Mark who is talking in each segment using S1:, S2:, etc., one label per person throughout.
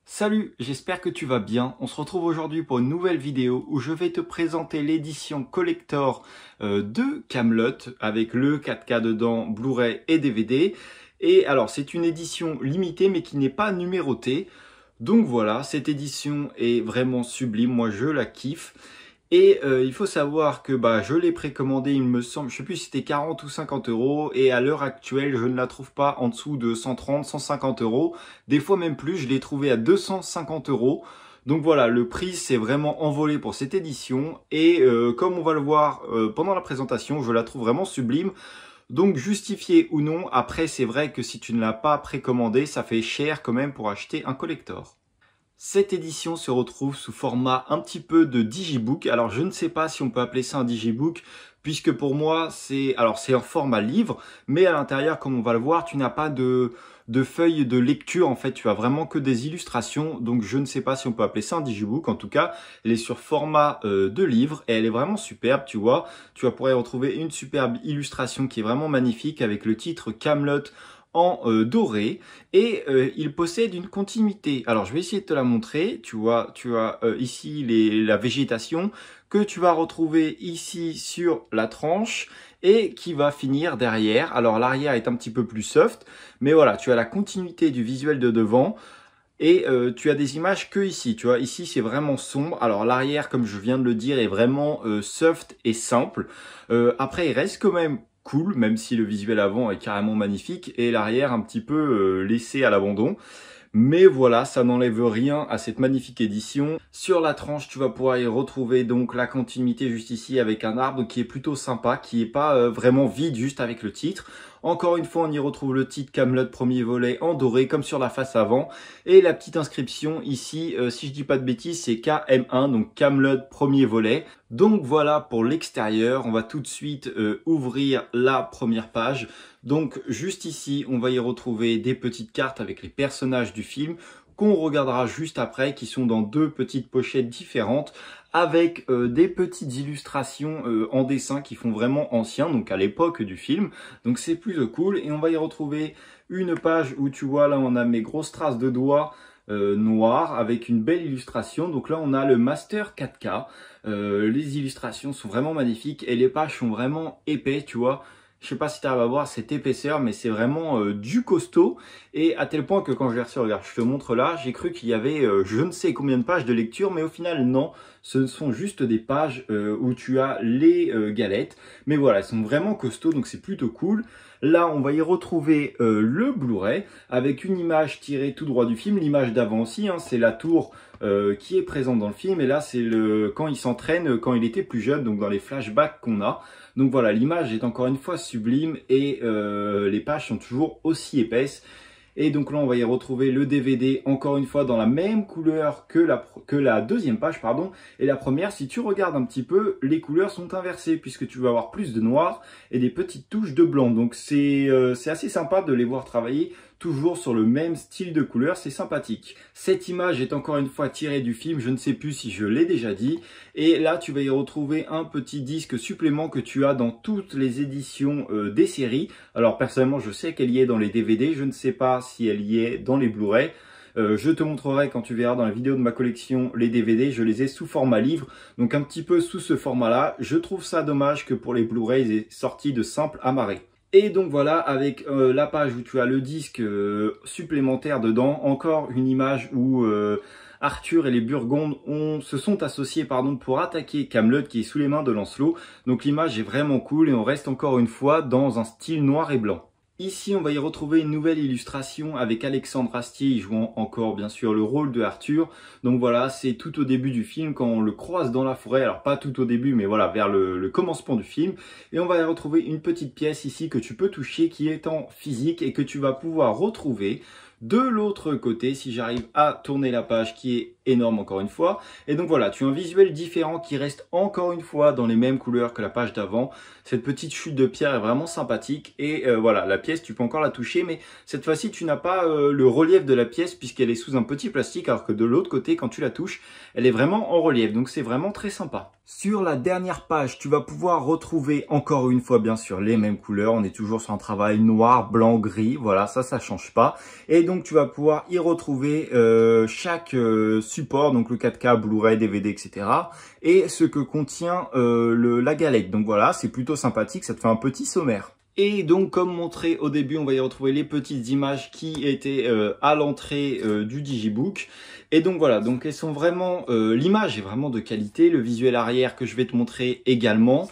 S1: Salut, j'espère que tu vas bien. On se retrouve aujourd'hui pour une nouvelle vidéo où je vais te présenter l'édition collector de Kaamelott avec le 4K dedans, Blu-ray et DVD. Et alors, c'est une édition limitée mais qui n'est pas numérotée. Donc voilà, cette édition est vraiment sublime, moi je la kiffe. Et il faut savoir que je l'ai précommandé, il me semble, je sais plus si c'était 40 ou 50 euros, et à l'heure actuelle, je ne la trouve pas en dessous de 130, 150 euros. Des fois même plus, je l'ai trouvé à 250 euros. Donc voilà, le prix s'est vraiment envolé pour cette édition, et comme on va le voir pendant la présentation, je la trouve vraiment sublime. Donc justifié ou non, après c'est vrai que si tu ne l'as pas précommandé, ça fait cher quand même pour acheter un collector. Cette édition se retrouve sous format un petit peu de digibook. Alors je ne sais pas si on peut appeler ça un digibook, puisque pour moi c'est en format livre, mais à l'intérieur, comme on va le voir, tu n'as pas de feuilles de lecture. En fait, tu as vraiment que des illustrations. Donc je ne sais pas si on peut appeler ça un digibook. En tout cas, elle est sur format de livre et elle est vraiment superbe, tu vois. Tu vas pouvoir y retrouver une superbe illustration qui est vraiment magnifique avec le titre Kaamelott en doré, et il possède une continuité. Alors je vais essayer de te la montrer. Tu vois, tu as ici la végétation que tu vas retrouver ici sur la tranche et qui va finir derrière. Alors l'arrière est un petit peu plus soft, mais voilà, tu as la continuité du visuel de devant. Et tu as des images que ici, tu vois, ici c'est vraiment sombre. Alors l'arrière, comme je viens de le dire, est vraiment soft et simple. Après il reste quand même cool, même si le visuel avant est carrément magnifique, et l'arrière un petit peu laissé à l'abandon. Mais voilà, ça n'enlève rien à cette magnifique édition. Sur la tranche, tu vas pouvoir y retrouver donc la continuité juste ici avec un arbre qui est plutôt sympa, qui est pas vraiment vide juste avec le titre. Encore une fois, on y retrouve le titre Kaamelott premier volet en doré comme sur la face avant. Et la petite inscription ici, si je dis pas de bêtises, c'est KM1, donc Kaamelott premier volet. Donc voilà pour l'extérieur. On va tout de suite ouvrir la première page. Donc juste ici, on va y retrouver des petites cartes avec les personnages du film qu'on regardera juste après, qui sont dans deux petites pochettes différentes avec des petites illustrations en dessin qui font vraiment ancien, donc à l'époque du film. Donc c'est plutôt cool. Et on va y retrouver une page où tu vois, là on a mes grosses traces de doigts noires avec une belle illustration. Donc là on a le Master 4K. Les illustrations sont vraiment magnifiques et les pages sont vraiment épais, tu vois. Je sais pas si tu arrives à voir cette épaisseur, mais c'est vraiment du costaud. Et à tel point que quand je l'ai reçu, regarde, je te montre là, j'ai cru qu'il y avait je ne sais combien de pages de lecture, mais au final non, ce sont juste des pages où tu as les galettes. Mais voilà, elles sont vraiment costauds, donc c'est plutôt cool. Là, on va y retrouver le Blu-ray avec une image tirée tout droit du film, l'image d'avant aussi, hein, c'est la tour qui est présente dans le film. Et là, c'est quand il s'entraîne, quand il était plus jeune, donc dans les flashbacks qu'on a. Donc voilà, l'image est encore une fois sublime et les pages sont toujours aussi épaisses. Et donc là, on va y retrouver le DVD, encore une fois, dans la même couleur que la deuxième page, pardon. Et la première, si tu regardes un petit peu, les couleurs sont inversées, puisque tu vas avoir plus de noir et des petites touches de blanc. Donc c'est assez sympa de les voir travailler toujours sur le même style de couleur, c'est sympathique. Cette image est encore une fois tirée du film, je ne sais plus si je l'ai déjà dit. Et là, tu vas y retrouver un petit disque supplément que tu as dans toutes les éditions des séries. Alors personnellement, je sais qu'elle y est dans les DVD, je ne sais pas si elle y est dans les Blu-ray. Je te montrerai quand tu verras dans la vidéo de ma collection les DVD, je les ai sous format livre, donc un petit peu sous ce format-là. Je trouve ça dommage que pour les Blu-ray, ils aient sorti de simple amarré. Et donc voilà, avec la page où tu as le disque supplémentaire dedans, encore une image où Arthur et les Burgondes se sont associés pour attaquer Kaamelott qui est sous les mains de Lancelot. Donc l'image est vraiment cool et on reste encore une fois dans un style noir et blanc. Ici, on va y retrouver une nouvelle illustration avec Alexandre Astier jouant encore bien sûr le rôle de Arthur. Donc voilà, c'est tout au début du film quand on le croise dans la forêt. Alors pas tout au début, mais voilà, vers le commencement du film. Et on va y retrouver une petite pièce ici que tu peux toucher qui est en physique et que tu vas pouvoir retrouver de l'autre côté si j'arrive à tourner la page qui est énorme encore une fois. Et donc voilà, tu as un visuel différent qui reste encore une fois dans les mêmes couleurs que la page d'avant. Cette petite chute de pierre est vraiment sympathique et voilà, la pièce tu peux encore la toucher, mais cette fois-ci tu n'as pas le relief de la pièce puisqu'elle est sous un petit plastique, alors que de l'autre côté quand tu la touches elle est vraiment en relief, donc c'est vraiment très sympa. Sur la dernière page, tu vas pouvoir retrouver encore une fois bien sûr les mêmes couleurs. On est toujours sur un travail noir, blanc, gris, voilà, ça change pas. Et donc tu vas pouvoir y retrouver chaque support, donc le 4K, Blu-ray, DVD, etc. et ce que contient la galette. Donc voilà, c'est plutôt sympathique, ça te fait un petit sommaire. Et donc, comme montré au début, on va y retrouver les petites images qui étaient à l'entrée du Digibook. Et donc voilà, donc elles sont vraiment, l'image est vraiment de qualité, le visuel arrière que je vais te montrer également.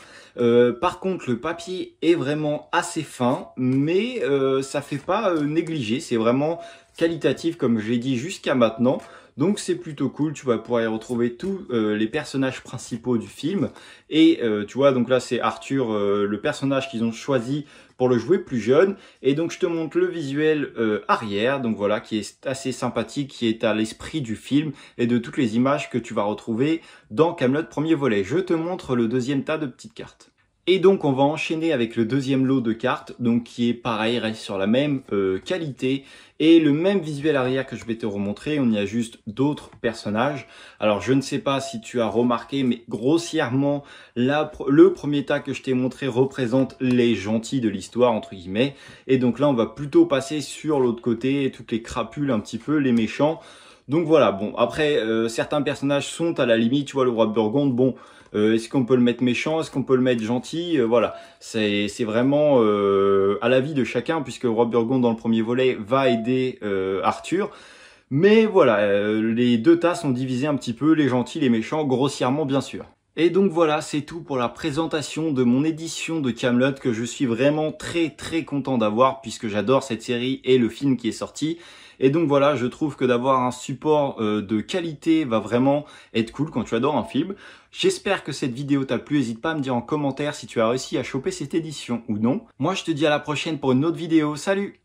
S1: Par contre, le papier est vraiment assez fin, mais ça fait pas négliger, c'est vraiment qualitatif comme je l'ai dit jusqu'à maintenant. Donc c'est plutôt cool, tu vas pouvoir y retrouver tous les personnages principaux du film. Et tu vois, donc là c'est Arthur, le personnage qu'ils ont choisi pour le jouer plus jeune. Et donc je te montre le visuel arrière, donc voilà, qui est assez sympathique, qui est à l'esprit du film et de toutes les images que tu vas retrouver dans Kaamelott premier volet. Je te montre le deuxième tas de petites cartes. Et donc on va enchaîner avec le deuxième lot de cartes, donc qui est pareil, reste sur la même qualité et le même visuel arrière que je vais te remontrer. On y a juste d'autres personnages. Alors je ne sais pas si tu as remarqué, mais grossièrement, le premier tas que je t'ai montré représente les gentils de l'histoire, entre guillemets. Et donc là on va plutôt passer sur l'autre côté, toutes les crapules un petit peu, les méchants. Donc voilà, bon, après, certains personnages sont à la limite, tu vois, le roi de Burgonde, bon, est-ce qu'on peut le mettre méchant, est-ce qu'on peut le mettre gentil, voilà, c'est vraiment à l'avis de chacun, puisque le roi de Burgonde, dans le premier volet, va aider Arthur. Mais voilà, les deux tas sont divisés un petit peu, les gentils, les méchants, grossièrement, bien sûr. Et donc voilà, c'est tout pour la présentation de mon édition de Kaamelott que je suis vraiment très content d'avoir puisque j'adore cette série et le film qui est sorti. Et donc voilà, je trouve que d'avoir un support de qualité va vraiment être cool quand tu adores un film. J'espère que cette vidéo t'a plu, n'hésite pas à me dire en commentaire si tu as réussi à choper cette édition ou non. Moi je te dis à la prochaine pour une autre vidéo, salut!